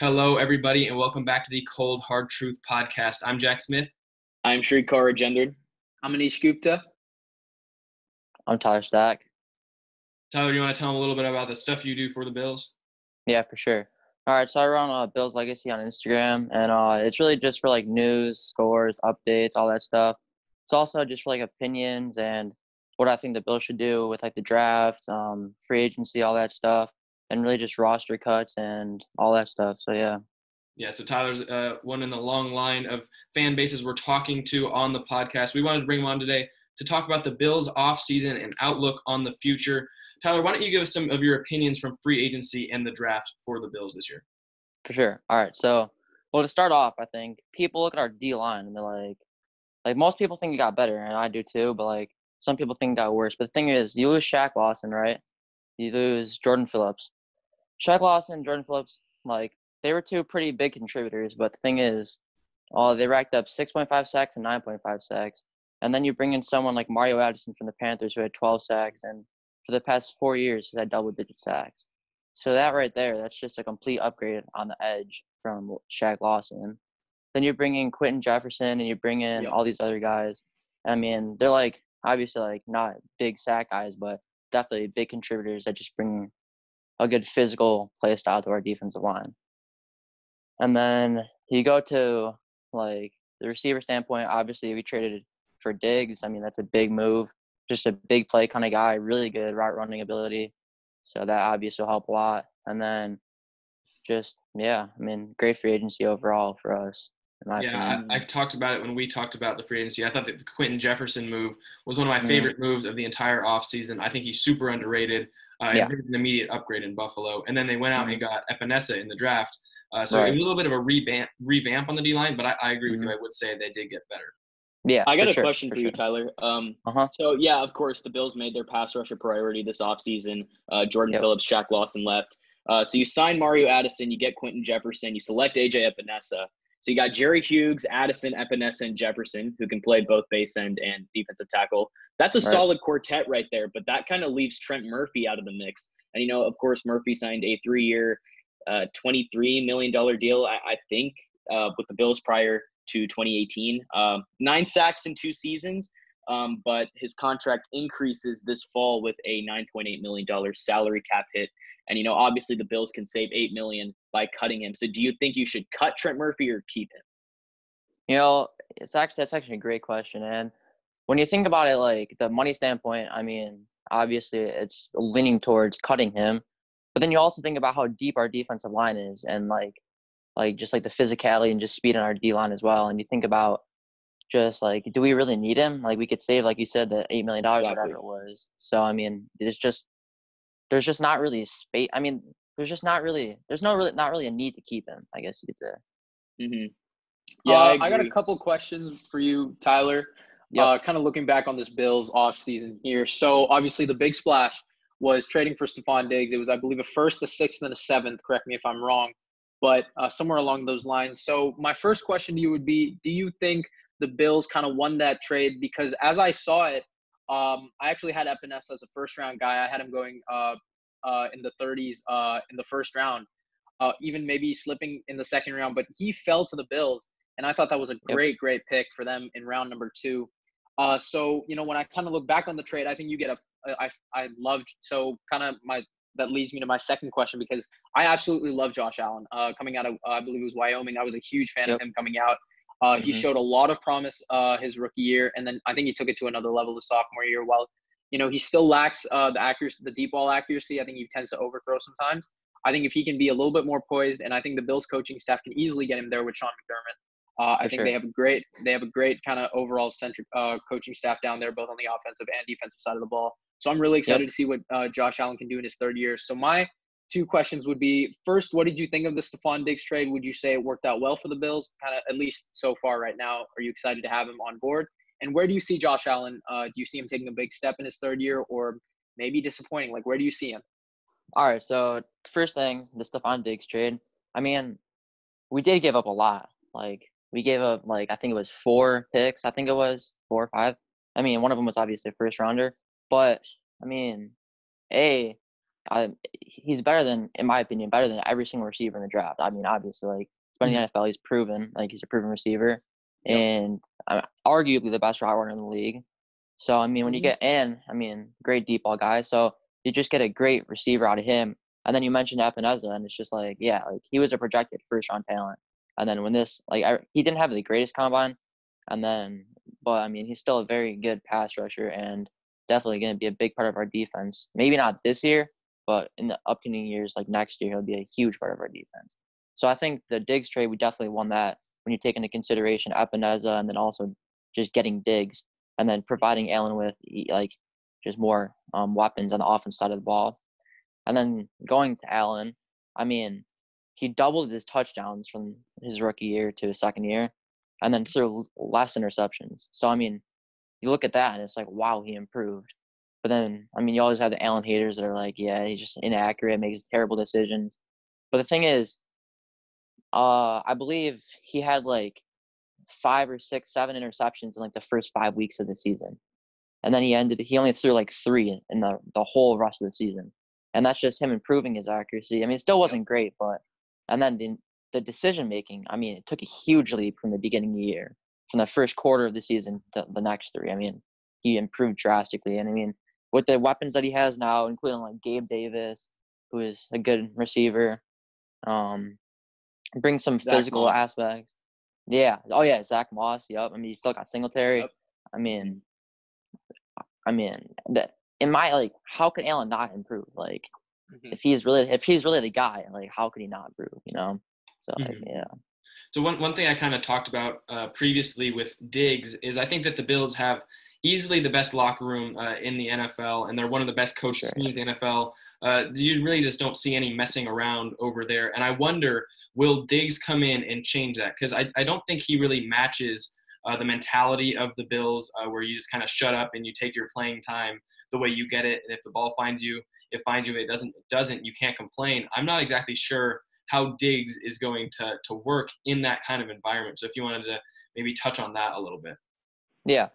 Hello, everybody, and welcome back to the Cold Hard Truth podcast. I'm Jack Smith. I'm Shrikar Gendered. I'm Anish Gupta. I'm Tyler Stack. Tyler, you want to tell them a little bit about the stuff you do for the Bills? Yeah, for sure. All right, so I run Bills Legacy on Instagram, and it's really just for like news, scores, updates, all that stuff. It's also just for like opinions and what I think the Bills should do with like the draft, free agency, all that stuff, and really just roster cuts and all that stuff. So yeah. Yeah, so Tyler's one in the long line of fan bases we're talking to on the podcast. We wanted to bring him on today to talk about the Bills offseason and outlook on the future. Tyler, why don't you give us some of your opinions from free agency and the draft for the Bills this year? For sure. All right, so to start off, I think people look at our D-line and they're like most people think it got better, and I do too, but like some people think it got worse. But the thing is, you lose Shaq Lawson, right? You lose Jordan Phillips. Shaq Lawson, Jordan Phillips, like they were two pretty big contributors, but the thing is, they racked up 6.5 sacks and 9.5 sacks. And then you bring in someone like Mario Addison from the Panthers who had 12 sacks, and for the past 4 years he's had double-digit sacks. So that right there, that's just a complete upgrade on the edge from Shaq Lawson. Then you bring in Quentin Jefferson and you bring in all these other guys. I mean, they're like obviously like not big sack guys, but definitely big contributors that just bring a good physical play style to our defensive line. And then you go to like the receiver standpoint, obviously we traded for Diggs. I mean, that's a big move. Just a big play kind of guy, really good route running ability. So that obviously will help a lot. And then great free agency overall for us. I talked about it when we talked about the free agency. I thought that the Quentin Jefferson move was one of my favorite moves of the entire offseason. I think he's super underrated. It's an immediate upgrade in Buffalo. And then they went out and got Epinesa in the draft. A little bit of a revamp on the D-line, but I agree with you. I would say they did get better. Yeah, I got a question for you, Tyler. So, yeah, of course, the Bills made their pass rush a priority this offseason. Jordan Phillips, Shaq Lawson left. So you sign Mario Addison, you get Quentin Jefferson, you select A.J. Epinesa. So you got Jerry Hughes, Addison, Epinesa, and Jefferson, who can play both base end and defensive tackle. That's a solid quartet right there, but that kind of leaves Trent Murphy out of the mix. And, of course, Murphy signed a 3-year, $23 million deal, I think, with the Bills prior to 2018. 9 sacks in 2 seasons, but his contract increases this fall with a $9.8 million salary cap hit. And, obviously the Bills can save $8 million by cutting him. So do you think you should cut Trent Murphy or keep him? That's actually a great question. And when you think about it, like the money standpoint, I mean, obviously it's leaning towards cutting him. But then you also think about how deep our defensive line is and like just like the physicality and just speed on our D-line as well. And you think about just like, do we really need him? Like we could save, like you said, the $8 million, whatever it was. So, I mean, there's just not really space. I mean, there's not really a need to keep him, I guess you could say. Mm-hmm. Yeah, I got a couple questions for you, Tyler. Yep. Kind of looking back on this Bills offseason here. So obviously the big splash was trading for Stephon Diggs. It was, I believe, a first, a sixth, and a seventh. Correct me if I'm wrong, but somewhere along those lines. So my first question to you would be, do you think the Bills kind of won that trade? Because as I saw it, I actually had Epinesa as a first-round guy. I had him going in the 30s in the first round, even maybe slipping in the second round. But he fell to the Bills, and I thought that was a great pick for them in round number 2. So, when I kind of look back on the trade, I think you get I loved – so kind of that leads me to my second question, because I absolutely love Josh Allen coming out of, I believe it was Wyoming. I was a huge fan of him coming out. He showed a lot of promise his rookie year, and then I think he took it to another level the sophomore year. While, he still lacks the accuracy, the deep ball accuracy. I think he tends to overthrow sometimes. I think if he can be a little bit more poised, and I think the Bills coaching staff can easily get him there with Sean McDermott. I think they have a great kind of overall centric coaching staff down there, both on the offensive and defensive side of the ball. So I'm really excited to see what Josh Allen can do in his third year. So my 2 questions would be, first, what did you think of the Stephon Diggs trade? Would you say it worked out well for the Bills, kind of at least so far right now? Are you excited to have him on board? And where do you see Josh Allen? Do you see him taking a big step in his third year, or maybe disappointing? Like, where do you see him? All right, so first thing, the Stephon Diggs trade. I mean, we did give up a lot. Like, we gave up, I think it was 4 picks. I think it was 4 or 5. I mean, one of them was obviously a first rounder. But, I mean, he's better than, in my opinion, better than every single receiver in the draft. I mean, obviously, like, he's been in the NFL, he's proven, like, he's a proven receiver, and arguably the best route runner in the league. So, I mean, when you get great deep ball guy. So you just get a great receiver out of him. And then you mentioned Epineza, and it's just like, yeah, like, he was a projected first-round talent. And then when this, like, he didn't have the greatest combine, but I mean, he's still a very good pass rusher and definitely going to be a big part of our defense. Maybe not this year, but in the upcoming years, like next year, he'll be a huge part of our defense. So I think the Diggs trade, we definitely won that when you take into consideration Epineza and then also just getting Diggs and then providing Allen with, like, just more weapons on the offense side of the ball. And then going to Allen, I mean, he doubled his touchdowns from his rookie year to his second year and then threw less interceptions. So, I mean, you look at that and it's like, wow, he improved. But then, I mean, you always have the Allen haters that are like, yeah, he's just inaccurate, makes terrible decisions. But the thing is, I believe he had like 5 or 6, 7 interceptions in like the first 5 weeks of the season. And then he only threw like 3 in the whole rest of the season. And that's just him improving his accuracy. I mean, it still wasn't great, but and then the decision making, I mean, it took a huge leap from the beginning of the year, from the first quarter of the season to the next 3. I mean, he improved drastically. And I mean, with the weapons that he has now, including like Gabe Davis, who is a good receiver, brings some Zach physical Moss. aspects. Yeah. Oh yeah, Zach Moss. Yep. I mean, he's still got Singletary. Yep. I mean, that in my, like, how could Allen not improve? Like, if he's really the guy, like, how could he not improve? You know? So yeah. So one thing I kind of talked about previously with Diggs is I think that the Bills have easily the best locker room in the NFL, and they're one of the best coached teams in the NFL. You really just don't see any messing around over there. And I wonder, will Diggs come in and change that? Because I don't think he really matches the mentality of the Bills, where you just kind of shut up and you take your playing time the way you get it. And if the ball finds you, it finds you. If it doesn't, you can't complain. I'm not exactly sure how Diggs is going to work in that kind of environment. So if you wanted to maybe touch on that a little bit. Yeah.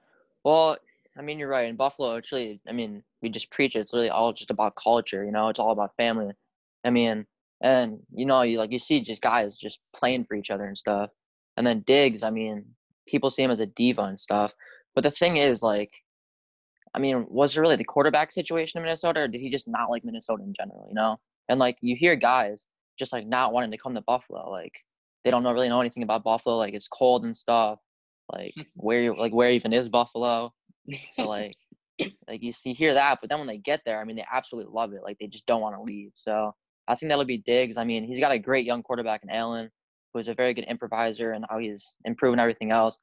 Well, I mean, you're right. In Buffalo, actually, I mean, we just preach it. It's really all just about culture, you know? It's all about family. I mean, and, you know, you see just guys just playing for each other and stuff. And then Diggs, I mean, people see him as a diva and stuff. But the thing is, like, I mean, was it really the quarterback situation in Minnesota, or did he just not like Minnesota in general, you know? And, like, you hear guys just, like, not wanting to come to Buffalo. Like, they don't really know anything about Buffalo. Like, it's cold and stuff. Like, where even is Buffalo? So, like you hear that, but then when they get there, I mean, they absolutely love it. Like, they just don't want to leave. So I think that'll be Diggs. I mean, he's got a great young quarterback in Allen, who's a very good improviser, and how he's improving everything else.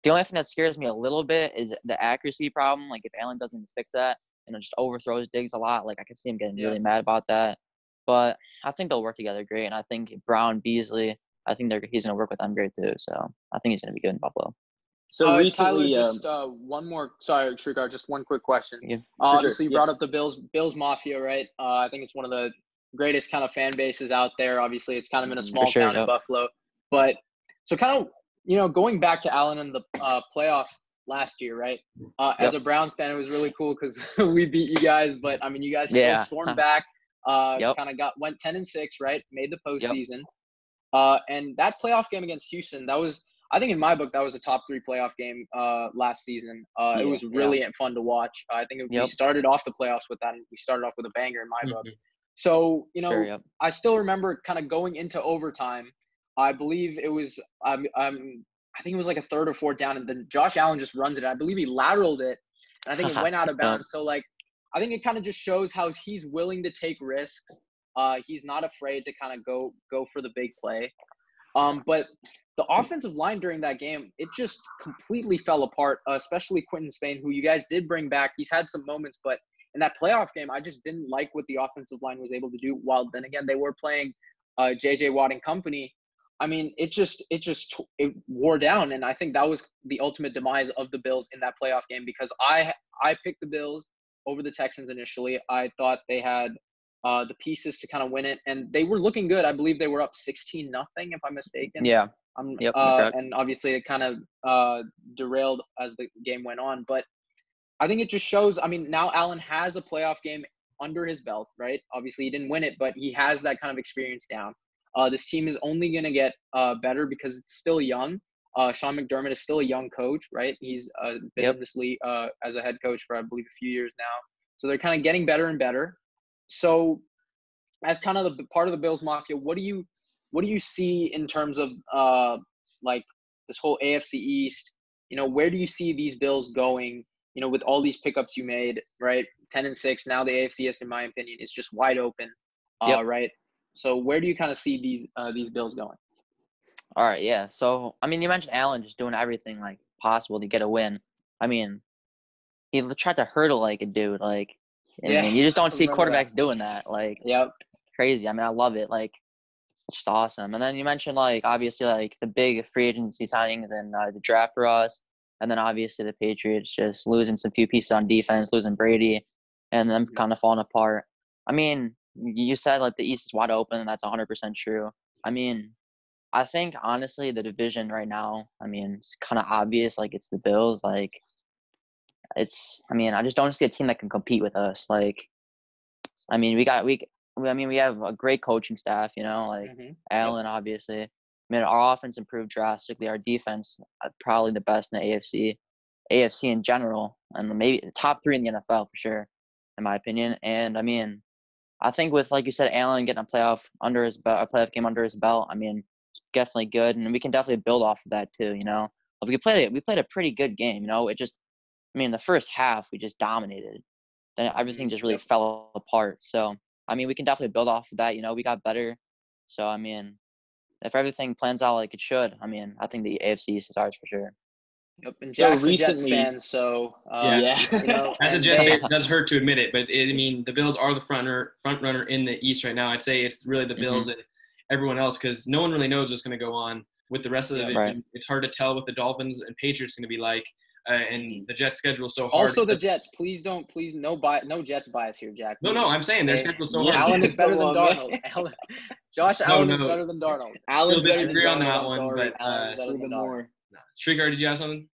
The only thing that scares me a little bit is the accuracy problem. Like, if Allen doesn't fix that and it just overthrows Diggs a lot, like, I could see him getting really mad about that. But I think they'll work together great, and I think Brown, Beasley, I think he's going to work with them great too. So I think he's going to be good in Buffalo. So recently, Tyler, just one more. Sorry, Shrikar, just one quick question. Yeah, Obviously, you brought up the Bills Mafia, right? I think it's one of the greatest kind of fan bases out there. Obviously, it's kind of in a small town in Buffalo. But so kind of, you know, going back to Allen in the playoffs last year, right? As a Browns fan, it was really cool because we beat you guys. But, I mean, you guys still stormed back, kind of went 10-6, right? Made the postseason. And that playoff game against Houston, that was – I think in my book, that was a top 3 playoff game last season. It was really fun to watch. I think we started off the playoffs with that. And we started off with a banger in my book. So, you know, I still remember kind of going into overtime. I believe it was I think it was like a 3rd or 4th down. And then Josh Allen just runs it. I believe he lateraled it. And I think it went out of bounds. So, like, I think it kind of just shows how he's willing to take risks. He's not afraid to kind of go for the big play. But the offensive line during that game, it just completely fell apart, especially Quinton Spain, who you guys did bring back. He's had some moments, but in that playoff game, I just didn't like what the offensive line was able to do. While then again, they were playing J.J. Watt and company. I mean, it wore down, and I think that was the ultimate demise of the Bills in that playoff game because I picked the Bills over the Texans initially. I thought they had the pieces to kind of win it, and they were looking good. I believe they were up 16-0, if I'm mistaken. Yeah. And obviously it kind of derailed as the game went on. But I think it just shows, I mean, now Allen has a playoff game under his belt, right? Obviously, he didn't win it, but he has that kind of experience down. This team is only going to get better because it's still young. Sean McDermott is still a young coach, right? He's been in this league as a head coach for, I believe, a few years now. So they're kind of getting better and better. So as kind of the part of the Bills Mafia, what do you see in terms of like this whole AFC East? You know, where do you see these Bills going? You know, with all these pickups you made, right? 10-6. Now the AFC East, in my opinion, is just wide open, right? So where do you kind of see these Bills going? All right, yeah. So I mean, you mentioned Allen just doing everything like possible to get a win. I mean, he tried to hurdle like a dude, like, and you just don't see quarterbacks doing that, like, crazy. I mean, I love it, like, it's just awesome. And then you mentioned like obviously like the big free agency signings and the draft for us, and then obviously the Patriots just losing some few pieces on defense, losing Brady, and them kind of falling apart. I mean, you said like the East is wide open, and that's 100% true. I mean, I think honestly the division right now, I mean, it's kind of obvious, like it's the Bills. Like I mean, I just don't see a team that can compete with us. Like, I mean, we have a great coaching staff, you know, like Allen, obviously. I mean, our offense improved drastically. Our defense, probably the best in the AFC in general, and maybe the top 3 in the NFL for sure, in my opinion. And I mean, I think with, like you said, Allen getting a playoff game under his belt, I mean, definitely good, and we can definitely build off of that too. You know, we played a pretty good game. You know, I mean, the first half we just dominated. Then everything just really fell apart. So I mean, we can definitely build off of that. You know, we got better. So I mean, if everything plans out like it should, I mean, I think the AFC East is ours for sure. Yep, and Jack's a Jets fan, so you know, as a Jets fan, it does hurt to admit it, but I mean, the Bills are the front runner in the East right now. I'd say it's really the Bills and everyone else because no one really knows what's going to go on with the rest of the division. Right. It's hard to tell what the Dolphins and Patriots are going to be like, and the Jets' schedule is so hard. Also, the Jets, please no Jets bias here, Jack. No, I'm saying their schedule is so hard. Allen is better than Darnold. Josh Allen is better than Darnold. Allen's better than Darnold on that one, but more. Shrikar, did you have something?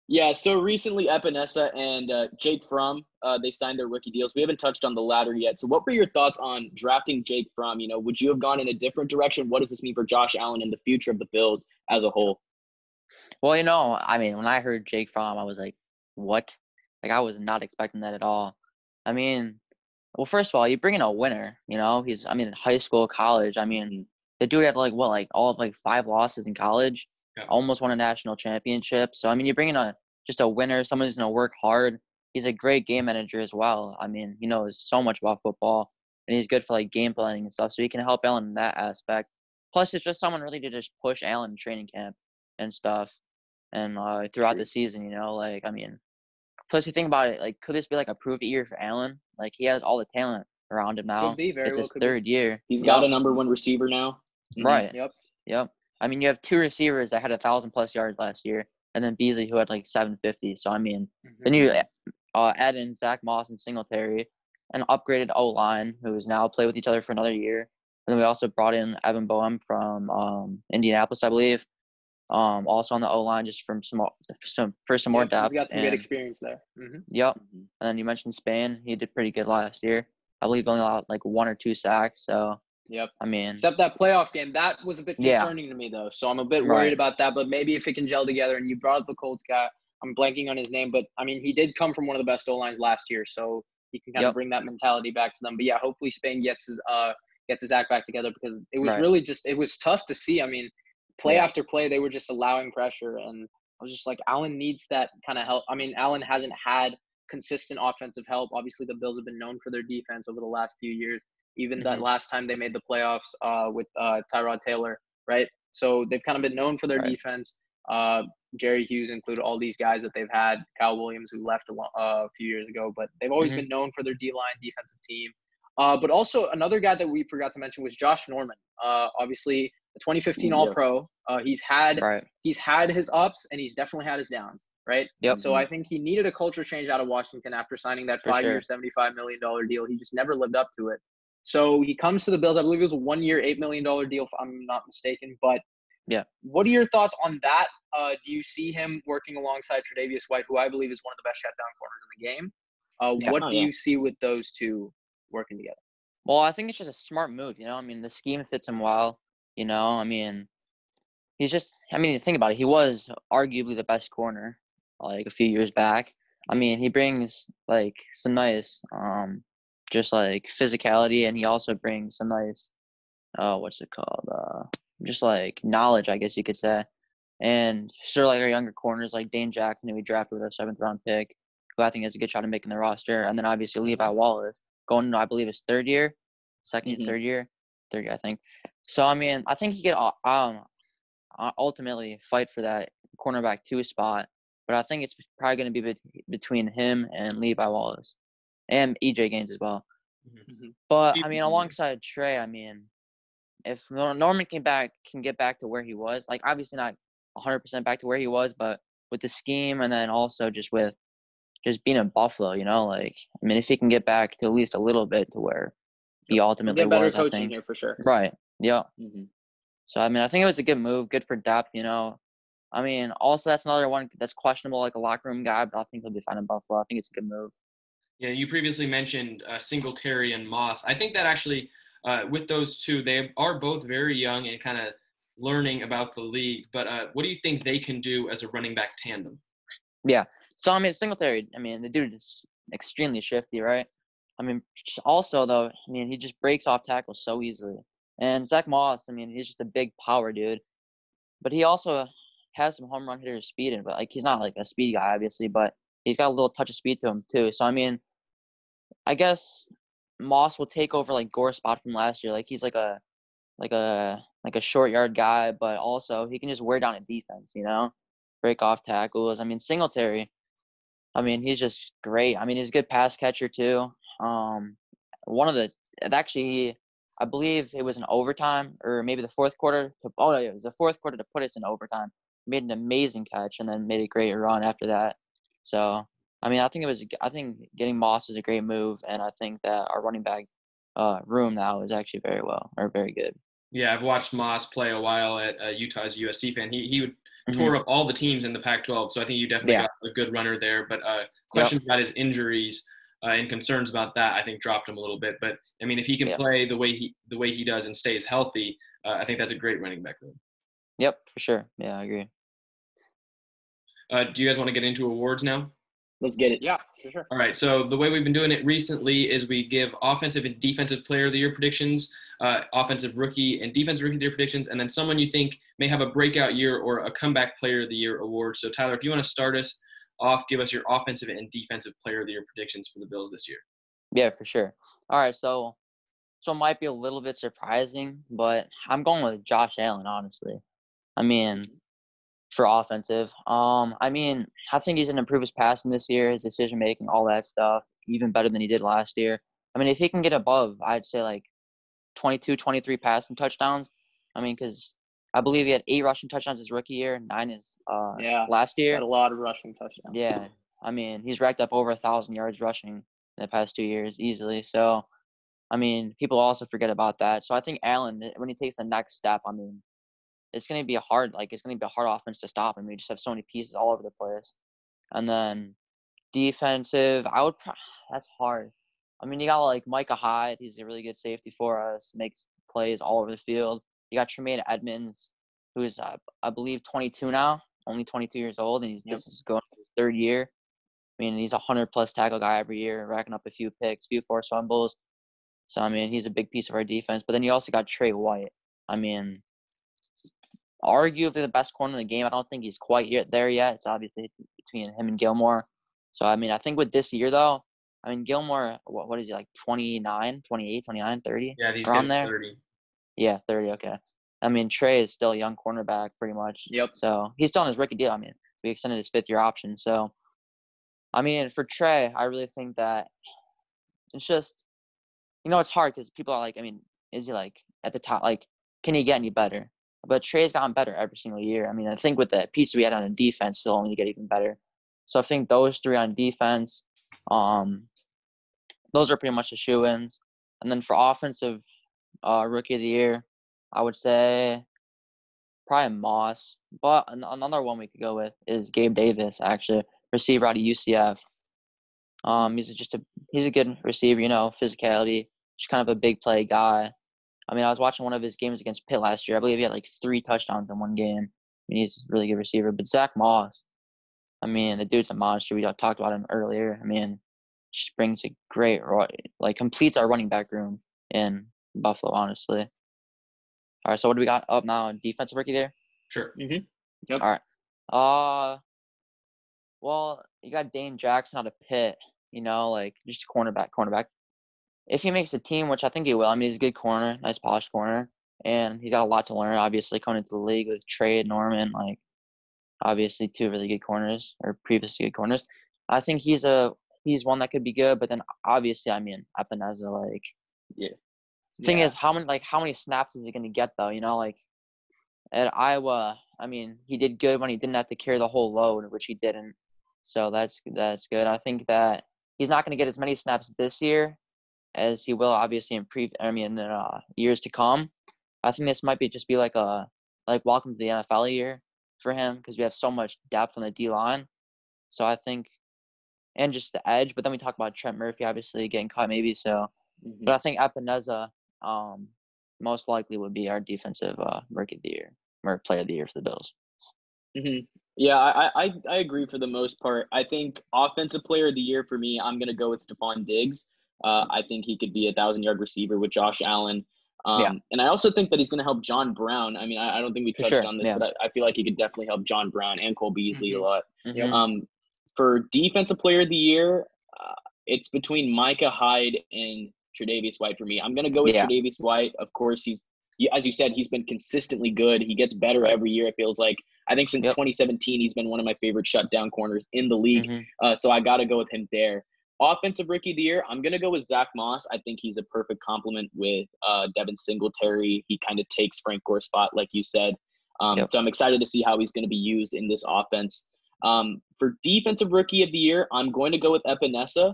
Yeah, so recently Epinesa and Jake Fromm, they signed their rookie deals. We haven't touched on the latter yet. So what were your thoughts on drafting Jake Fromm? You know, would you have gone in a different direction? What does this mean for Josh Allen and the future of the Bills as a whole? Well, you know, I mean, when I heard Jake Fromm, I was like, what? Like, I was not expecting that at all. I mean, well, first of all, you bring in a winner, you know? in high school, college. I mean, the dude had all of 5 losses in college. Yeah. Almost won a national championship. So, I mean, you bring in just a winner, someone who's going to work hard. He's a great game manager as well. I mean, he knows so much about football, and he's good for, game planning and stuff. So he can help Allen in that aspect. Plus, it's just someone really to just push Allen in training camp and stuff and throughout the season, you know? I mean, plus you think about it, could this be, a prove it year for Allen? He has all the talent around him now. It's his third year. He's got a number 1 receiver now. Right. Yep. I mean, you have 2 receivers that had 1,000+ yards last year, and then Beasley who had 750. So I mean, then you add in Zach Moss and Singletary, and upgraded O-line, who's now play with each other for another year. And then we also brought in Evan Boehm from Indianapolis, I believe. Also on the O-line, just for some more depth. He's got some good experience there. Yep. And then you mentioned Spain. He did pretty good last year. I believe only allowed 1 or 2 sacks. So. Yep. I mean, except that playoff game, that was a bit concerning to me though. So I'm a bit worried about that. But maybe if it can gel together. And you brought up the Colts guy. I'm blanking on his name, but I mean, he did come from one of the best O-lines last year, so he can kind of bring that mentality back to them. But yeah, hopefully Spain gets his act back together because it was really it was tough to see. I mean, play after play, they were just allowing pressure, and I was just like, Allen needs that kind of help. I mean, Allen hasn't had consistent offensive help. Obviously, the Bills have been known for their defense over the last few years. Even that last time they made the playoffs with Tyrod Taylor, right? So they've kind of been known for their defense. Jerry Hughes included all these guys that they've had. Kyle Williams, who left a few years ago, but they've always been known for their D-line defensive team. But also another guy that we forgot to mention was Josh Norman. Obviously, the 2015 All-Pro. He's had his ups and he's definitely had his downs, right? Yep. So I think he needed a culture change out of Washington after signing that 5-year, $75 million deal. He just never lived up to it. So he comes to the Bills. I believe it was a 1-year, $8 million deal, if I'm not mistaken. But what are your thoughts on that? Do you see him working alongside Tre'Davious White, who I believe is one of the best shutdown corners in the game? What do you see with those two working together? Well, I think it's just a smart move, you know? I mean, the scheme fits him well, you know? I mean, think about it. He was arguably the best corner, like, a few years back. I mean, he brings, like, some nice, just, like, physicality, and he also brings some nice, what's it called? Just, like, knowledge, I guess you could say. And sort of like our younger corners, like Dane Jackson, who we drafted with a 7th-round pick, who I think has a good shot of making the roster. And then obviously Levi Wallace going into, I believe, his third year, third year, I think. So, I mean, I think he could ultimately fight for that cornerback 2 spot. But I think it's probably going to be between him and Levi Wallace and EJ Gaines as well. Mm-hmm. But, I mean, alongside Trey, I mean, if Norman can get back to where he was, like, obviously not 100% back to where he was, but with the scheme and then also just with just being in Buffalo, you know, like, I mean, if he can get back to at least a little bit to where he ultimately get better was, coaching I think. Here for sure. Right. Yeah. Mm-hmm. So, I mean, I think it was a good move, good for depth, you know. I mean, also that's another one that's questionable, like a locker room guy, but I think he'll be fine in Buffalo. I think it's a good move. Yeah, you previously mentioned Singletary and Moss. I think that actually, with those two, they are both very young and kind of learning about the league. But what do you think they can do as a running back tandem? Yeah. So, I mean, Singletary, I mean, the dude is extremely shifty, right? I mean, also, though, I mean, he just breaks off tackles so easily. And Zach Moss, I mean, he's just a big power dude. But he also has some home run hitter speed, but like he's not like a speed guy, obviously, but he's got a little touch of speed to him too. So I mean, I guess Moss will take over like Gore's spot from last year. Like he's like a short yard guy, but also he can just wear down a defense, you know, break off tackles. I mean, Singletary, I mean, he's just great. I mean, he's a good pass catcher too. One of the actually, I believe it was an overtime or maybe the fourth quarter. Yeah, it was the fourth quarter to put us in overtime. Made an amazing catch and then made a great run after that. So, I mean, I think getting Moss is a great move, and I think that our running back room now is actually very good. Yeah, I've watched Moss play a while at Utah's USC fan. He would Mm-hmm. tore up all the teams in the Pac-12, so I think you definitely got a good runner there. But questions about his injuries and concerns about that, I think, dropped him a little bit. But I mean, if he can play the way he does and stays healthy, I think that's a great running back room. Yep, for sure. Yeah, I agree. Do you guys want to get into awards now? Let's get it. Yeah, for sure. All right. So the way we've been doing it recently is we give offensive and defensive player of the year predictions, offensive rookie and defensive rookie of the year predictions, and then someone you think may have a breakout year or a comeback player of the year award. So Tyler, if you want to start us off, give us your offensive and defensive player of the year predictions for the Bills this year. Yeah, for sure. All right. So it might be a little bit surprising, but I'm going with Josh Allen, honestly. I mean, for offensive. I mean, I think he's going to improve his passing this year, his decision making, all that stuff, even better than he did last year. I mean, if he can get above, I'd say like 22, 23 passing touchdowns. I mean, because I believe he had 8 rushing touchdowns his rookie year, 9 his last year. Got a lot of rushing touchdowns. Yeah, I mean, he's racked up over 1,000 yards rushing in the past 2 years easily. So, I mean, people also forget about that. So I think Allen, when he takes the next step, I mean, it's going to be a hard offense to stop him. We just have so many pieces all over the place. And then defensive, that's hard. I mean, you got like Micah Hyde. He's a really good safety for us, makes plays all over the field. You got Tremaine Edmonds, who is, I believe, 22 now, only 22 years old, and this is going to his 3rd year. I mean, he's a 100-plus tackle guy every year, racking up a few picks, few forced fumbles. So, I mean, he's a big piece of our defense. But then you also got Trey White. I mean, arguably the best corner in the game. I don't think he's quite there yet. It's obviously between him and Gilmore. So, I mean, I think with this year, though, I mean, Gilmore, what is he, like 29, 28, 29, 30? Yeah, he's around there. 30. Yeah, 30, okay. I mean, Trey is still a young cornerback pretty much. Yep. So, he's still on his rookie deal. I mean, we extended his 5th-year option. So, I mean, for Trey, I really think that it's just, it's hard because people are like, I mean, is he, like, at the top? Like, can he get any better? But Trey's gotten better every single year. I mean, I think with the piece we had on defense, he'll only get even better. So I think those 3 on defense, those are pretty much the shoe-ins. And then for offensive rookie of the year, I would say probably Moss. But another one we could go with is Gabe Davis, actually, receiver out of UCF. He's a good receiver, physicality, just kind of a big play guy. I mean, I was watching one of his games against Pitt last year. I believe he had like 3 touchdowns in one game. I mean, he's a really good receiver. But Zach Moss, I mean, the dude's a monster. We talked about him earlier. I mean, just brings a great, completes our running back room in Buffalo, honestly. All right, so what do we got up now? Defensive rookie there? Sure. Mm-hmm. Yep. All right. Well, you got Dane Jackson out of Pitt, just a cornerback. If he makes a team, which I think he will, I mean, he's a good corner, nice polished corner, and he's got a lot to learn, obviously, coming into the league with Trey and Norman, obviously 2 really good corners, or previously good corners. I think he's one that could be good, but then obviously, I mean, Epineza, yeah. Thing is, how many snaps is he going to get, though, at Iowa, I mean, he did good when he didn't have to carry the whole load, which he didn't. So that's good. I think that he's not going to get as many snaps this year as he will obviously in years to come. I think this might just be like welcome to the NFL year for him because we have so much depth on the D line. So I think, and just the edge. But then we talk about Trent Murphy obviously getting caught maybe. So, but I think Epineza most likely would be our defensive rookie of the year or player of the year for the Bills. Mm-hmm. Yeah, I agree for the most part. I think offensive player of the year for me, I'm going to go with Stephon Diggs. I think he could be a 1,000-yard receiver with Josh Allen. And I also think that he's going to help John Brown. I mean, I don't think we touched on this, but I feel like he could definitely help John Brown and Cole Beasley a lot. Mm-hmm. For defensive player of the year, it's between Micah Hyde and Tre'Davious White for me. I'm going to go with Tre'Davious White. Of course, as you said, he's been consistently good. He gets better every year, it feels like. I think since 2017, he's been one of my favorite shutdown corners in the league. So I got to go with him there. Offensive rookie of the year, I'm going to go with Zach Moss. I think he's a perfect complement with Devin Singletary. He kind of takes Frank Gore's spot, like you said. So I'm excited to see how he's going to be used in this offense. For defensive rookie of the year, I'm going to go with Epinesa.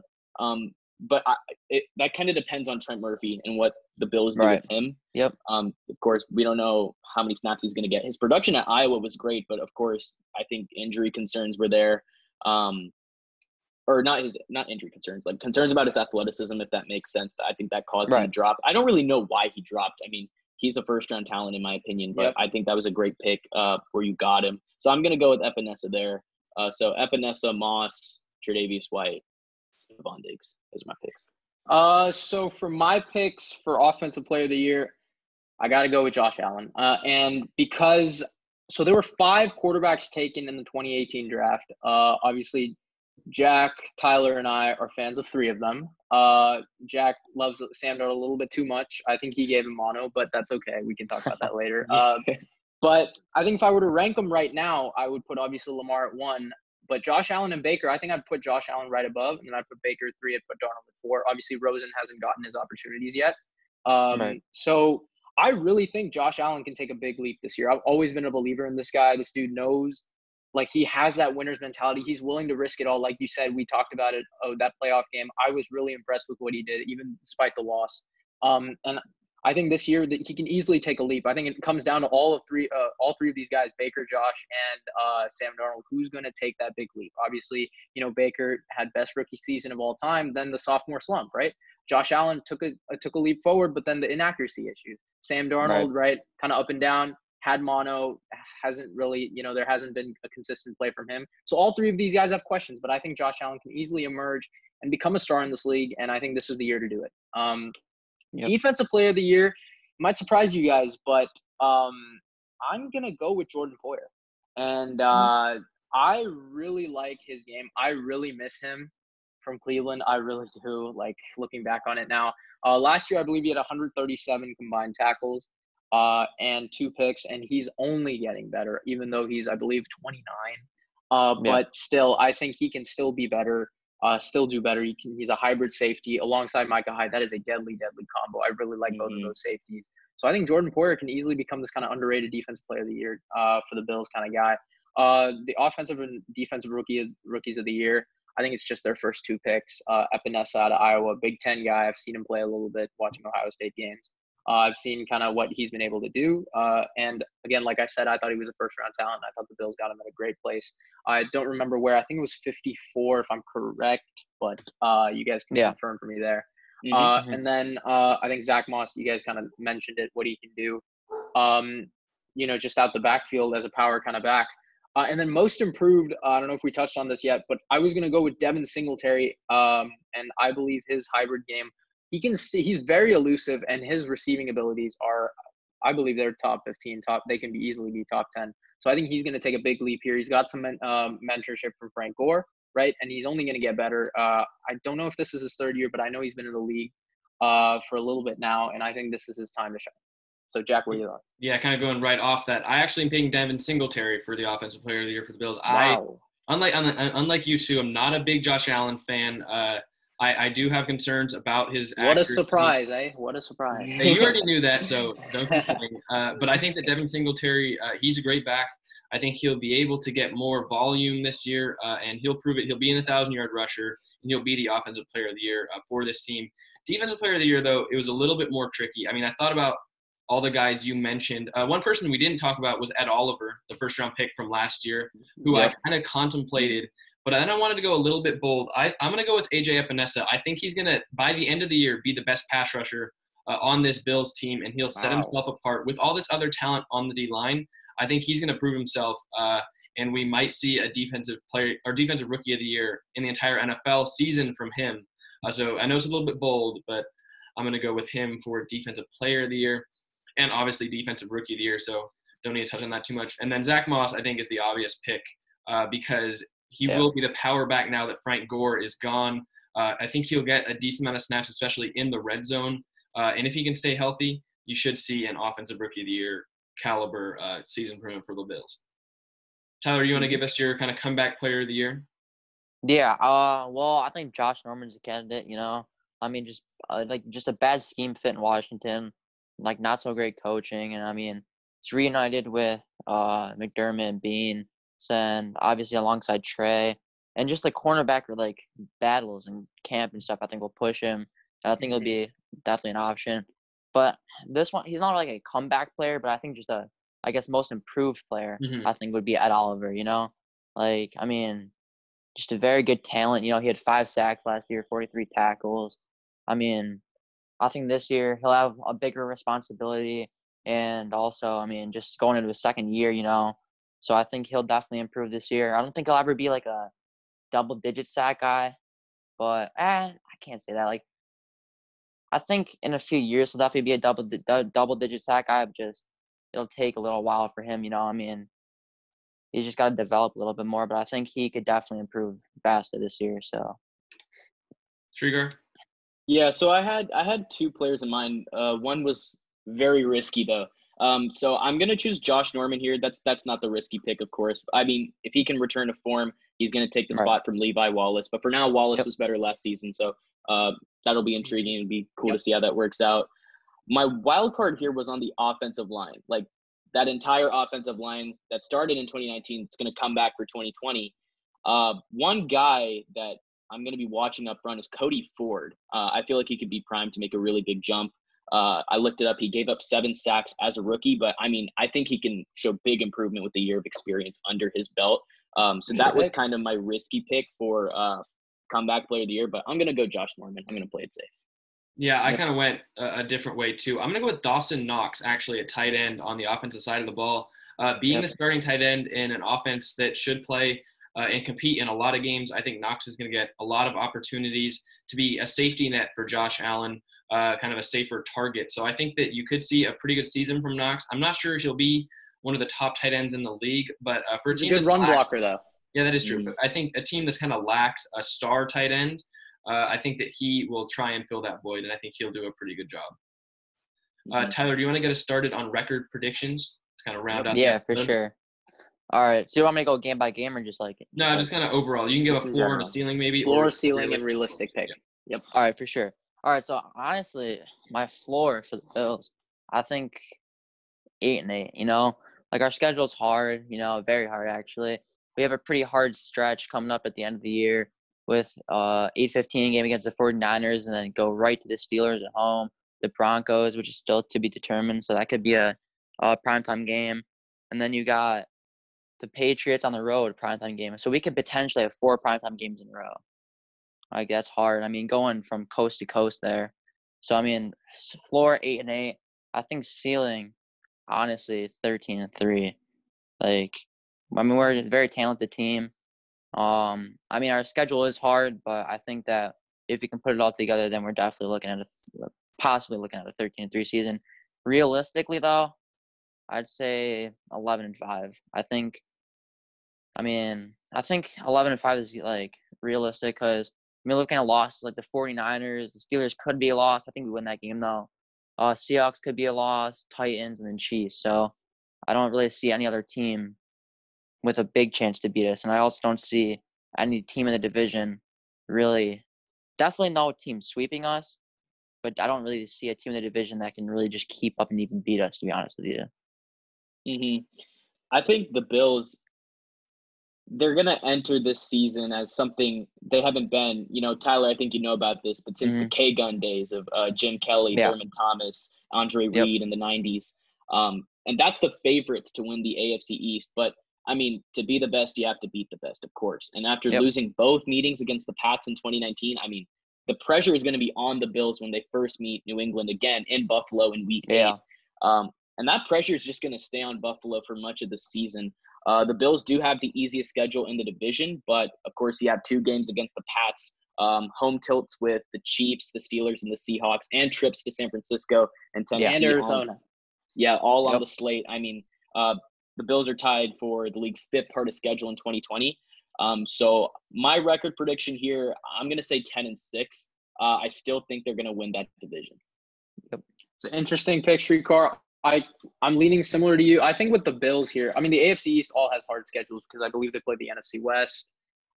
But that kind of depends on Trent Murphy and what the Bills do with him. Of course, we don't know how many snaps he's going to get. His production at Iowa was great, but of course, I think injury concerns were there. Or not injury concerns, like concerns about his athleticism, if that makes sense. I think that caused him to drop. I don't really know why he dropped. I mean, he's a first-round talent in my opinion, but I think that was a great pick where you got him. So I'm going to go with Epinesa there. So Epinesa, Moss, Tre'Davious White, Stephon Diggs. Those are my picks. So for my picks for offensive player of the year, I got to go with Josh Allen. And because so there were 5 quarterbacks taken in the 2018 draft. Obviously, Jack, Tyler, and I are fans of 3 of them. Jack loves Sam Darnold a little bit too much. I think he gave him mono, but that's okay. We can talk about that later. But I think if I were to rank them right now, I would put obviously Lamar at 1. But Josh Allen and Baker, I think I'd put Josh Allen right above, and then I'd put Baker at 3, I'd put Darnold at 4. Obviously, Rosen hasn't gotten his opportunities yet. So I really think Josh Allen can take a big leap this year. I've always been a believer in this guy. This dude knows, he has that winner's mentality. He's willing to risk it all. Like you said, we talked about it. That playoff game, I was really impressed with what he did, even despite the loss. And I think this year that he can easily take a leap. I think it comes down to all 3 of these guys, Baker, Josh, and Sam Darnold, who's going to take that big leap. Obviously, Baker had best rookie season of all time, then the sophomore slump, right? Josh Allen took a leap forward, but then the inaccuracy issues. Sam Darnold, right, kind of up and down, had mono, hasn't really, there hasn't been a consistent play from him. So all 3 of these guys have questions, but I think Josh Allen can easily emerge and become a star in this league, and I think this is the year to do it. Defensive player of the year might surprise you guys, but I'm going to go with Jordan Poyer. And I really like his game. I really miss him from Cleveland. I really do, looking back on it now. Last year, I believe he had 137 combined tackles and 2 picks, and he's only getting better, even though he's, I believe, 29. But still, I think he can still be better. Still do better. He's a hybrid safety alongside Micah Hyde. That is a deadly combo. I really like both of those safeties. So I think Jordan Poyer can easily become this kind of underrated defensive player of the year for the Bills kind of guy. The offensive and defensive rookies of the year, I think it's just their first 2 picks. Epinesa out of Iowa, Big Ten guy. I've seen him play a little bit watching Ohio State games. I've seen kind of what he's been able to do. And again, like I said, I thought he was a first-round talent. I thought the Bills got him at a great place. I don't remember where. I think it was 54, if I'm correct, but you guys can confirm for me there. And then I think Zach Moss, you guys kind of mentioned it, what he can do, just out the backfield as a power kind of back. And then most improved, I don't know if we touched on this yet, but I was going to go with Devin Singletary. And I believe his hybrid game, he's very elusive, and his receiving abilities are, I believe they're top 15, they can easily be top 10. So I think he's going to take a big leap here. He's got some mentorship from Frank Gore, right? And he's only going to get better. I don't know if this is his third year, but I know he's been in the league for a little bit now, and I think this is his time to shine. So, Jack, what are your thoughts? Yeah, kind of going right off that. I actually am picking Devin Singletary for the Offensive Player of the Year for the Bills. Wow. Unlike you two, I'm not a big Josh Allen fan. I do have concerns about his accuracy. What a surprise, eh? What a surprise. You already knew that, so don't complain. But I think that Devin Singletary, he's a great back. I think he'll be able to get more volume this year, and he'll prove it. He'll be an 1,000-yard rusher, and he'll be the Offensive Player of the Year for this team. Defensive Player of the Year, though, it was a little bit more tricky. I mean, I thought about all the guys you mentioned. One person we didn't talk about was Ed Oliver, the first-round pick from last year, who I kind of contemplated. But then I wanted to go a little bit bold. I'm going to go with A.J. Epinesa. I think he's going to, by the end of the year, be the best pass rusher on this Bills team, and he'll set himself apart. With all this other talent on the D-line, I think he's going to prove himself, and we might see a defensive player or defensive rookie of the year in the entire NFL season from him. So I know it's a little bit bold, but I'm going to go with him for defensive player of the year and obviously defensive rookie of the year. So don't need to touch on that too much. And then Zach Moss, I think, is the obvious pick because he will be the power back now that Frank Gore is gone. I think he'll get a decent amount of snaps, especially in the red zone. And if he can stay healthy, you should see an offensive rookie of the year caliber season for him for the Bills. Tyler, you want to give us your kind of comeback player of the year? Yeah. Well, I think Josh Norman's a candidate. I mean, just a bad scheme fit in Washington, like not so great coaching, and I mean, it's reunited with McDermott and Bean, and obviously alongside Trey, and just the cornerback like battles and camp and stuff. I think will push him. And I think it'll be definitely an option. But this one, he's not like a comeback player, but I think just most improved player, I think would be Ed Oliver, Like, I mean, just a very good talent. He had 5 sacks last year, 43 tackles. I mean, I think this year he'll have a bigger responsibility. And also, I mean, just going into his second year, So I think he'll definitely improve this year. I don't think he'll ever be like a double-digit sack guy. But, I can't say that. Like, I think in a few years he'll definitely be a double-digit sack guy. Just it'll take a little while for him. I mean, he's just got to develop a little bit more. But I think he could definitely improve vastly this year. So, Trigger. Yeah. So I had 2 players in mind. One was very risky though. So I'm gonna choose Josh Norman here. That's not the risky pick, of course. I mean, if he can return to form, he's gonna take the spot from Levi Wallace. But for now, Wallace was better last season, so that'll be intriguing. It'd be cool to see how that works out. My wild card here was on the offensive line. Like that entire offensive line that started in 2019, it's gonna come back for 2020. One guy that I'm gonna be watching up front is Cody Ford. I feel like he could be primed to make a really big jump. I looked it up. He gave up 7 sacks as a rookie, but I mean, I think he can show big improvement with a year of experience under his belt. So that was kind of my risky pick for comeback player of the year, but I'm going to go Josh Norman. I'm going to play it safe. Yeah, I kind of went a different way too. I'm going to go with Dawson Knox, actually at tight end on the offensive side of the ball. Being the starting tight end in an offense that should play and compete in a lot of games, I think Knox is going to get a lot of opportunities to be a safety net for Josh Allen, kind of a safer target. So I think that you could see a pretty good season from Knox. I'm not sure if he'll be one of the top tight ends in the league, but for a team that's a good run blocker, though. Yeah, that is true. But I think a team that's kind of lacks a star tight end, I think that he will try and fill that void, and I think he'll do a pretty good job. Tyler, do you want to get us started on record predictions to kind of round out? Yeah, for sure. All right. So you want me to go game by game or just like – No, just kind of overall. You can give a floor and a ceiling maybe. Floor, ceiling, and realistic pick. Yep. All right, for sure. All right, so honestly, my floor for the Bills, I think 8-8, Like our schedule's hard, very hard actually. We have a pretty hard stretch coming up at the end of the year with 8-15 game against the 49ers and then go right to the Steelers at home. the Broncos, which is still to be determined. So that could be a primetime game. And then you got the Patriots on the road primetime game. So we could potentially have 4 primetime games in a row. Like, that's hard. I mean, going from coast to coast there. So, I mean, floor 8-8. I think ceiling, honestly, 13-3. Like, I mean, we're a very talented team. I mean, our schedule is hard, but I think that if you can put it all together, then we're definitely looking at possibly looking at a 13-3 season. Realistically, though, I'd say 11-5. I think 11-5 is like realistic because I mean, looking at losses like the 49ers, the Steelers could be a loss. I think we win that game though. Seahawks could be a loss, Titans, and then Chiefs. So I don't really see any other team with a big chance to beat us. And I also don't see any team in the division really, definitely no team sweeping us, but I don't really see a team in the division that can really just keep up and even beat us, to be honest with you. I think the Bills, they're going to enter this season as something they haven't been. You know, Tyler, I think you know about this, but since the K-Gun days of Jim Kelly, Thurman Thomas, Andre Reed in the 90s. And that's the favorites to win the AFC East. But, I mean, to be the best, you have to beat the best, of course. And after losing both meetings against the Pats in 2019, I mean, the pressure is going to be on the Bills when they first meet New England again in Buffalo in Week 8. And that pressure is just going to stay on Buffalo for much of the season. The Bills do have the easiest schedule in the division, but, of course, you have 2 games against the Pats, home tilts with the Chiefs, the Steelers, and the Seahawks, and trips to San Francisco and Tennessee. And Arizona. All on the slate. I mean, the Bills are tied for the league's 5th hardest schedule in 2020. So my record prediction here, I'm going to say 10-6. I still think they're going to win that division. It's an interesting pick, Streetcar. I'm leaning similar to you. I think with the Bills here, I mean, the AFC East all has hard schedules because I believe they play the NFC West,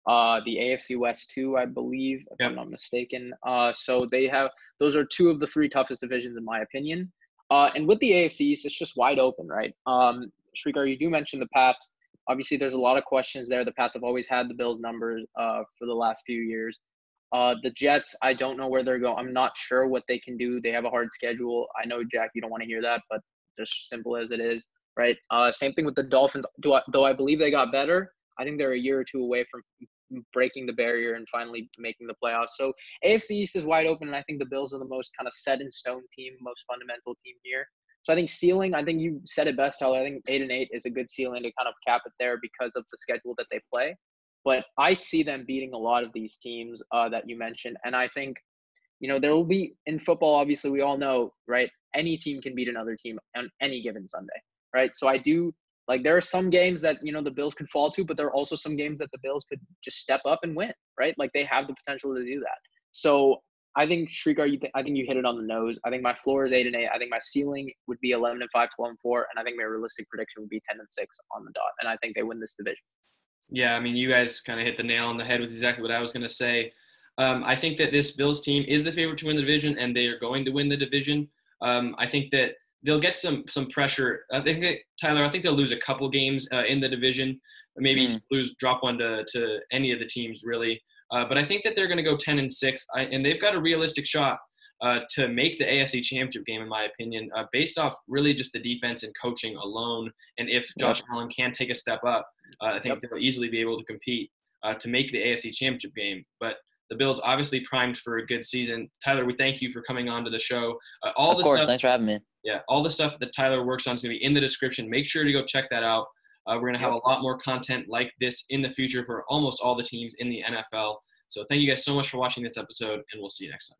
the AFC West too, I believe, if I'm not mistaken. So they have – those are 2 of the 3 toughest divisions in my opinion. And with the AFC East, it's just wide open, right? Shrikar, you do mention the Pats. Obviously, there's a lot of questions there. The Pats have always had the Bills' numbers for the last few years. The Jets, I don't know where they're going. I'm not sure what they can do. They have a hard schedule. I know, Jack, you don't want to hear that, but just simple as it is, right? Same thing with the Dolphins. Though I believe they got better, I think they're a year or 2 away from breaking the barrier and finally making the playoffs. So AFC East is wide open, and I think the Bills are the most kind of set-in-stone team, most fundamental team here. So I think ceiling, I think you said it best, Tyler. I think 8-8 is a good ceiling to kind of cap it there because of the schedule that they play. But I see them beating a lot of these teams that you mentioned. And I think, you know, there will be in football, obviously, we all know, right? Any team can beat another team on any given Sunday, right? So I do, like, there are some games that, you know, the Bills could fall to, but there are also some games that the Bills could just step up and win, right? Like, they have the potential to do that. So I think, Shrikar, I think you hit it on the nose. I think my floor is 8-8. I think my ceiling would be 11-5, 12-4, and I think my realistic prediction would be 10-6 on the dot. And I think they win this division. Yeah, I mean, you guys kind of hit the nail on the head with exactly what I was going to say. I think that this Bills team is the favorite to win the division, and they are going to win the division. I think that they'll get some pressure. I think that, Tyler, I think they'll lose a couple games in the division, maybe drop one to any of the teams, really. But I think that they're going to go 10-6, and they've got a realistic shot to make the AFC Championship game, in my opinion, based off really just the defense and coaching alone. And if Josh Allen can take a step up, I think they'll easily be able to compete to make the AFC Championship game. But the Bills obviously primed for a good season. Tyler, we thank you for coming on to the show. Of course, thanks for having me. Yeah, all the stuff that Tyler works on is going to be in the description. Make sure to go check that out. We're going to have a lot more content like this in the future for almost all the teams in the NFL. So thank you guys so much for watching this episode, and we'll see you next time.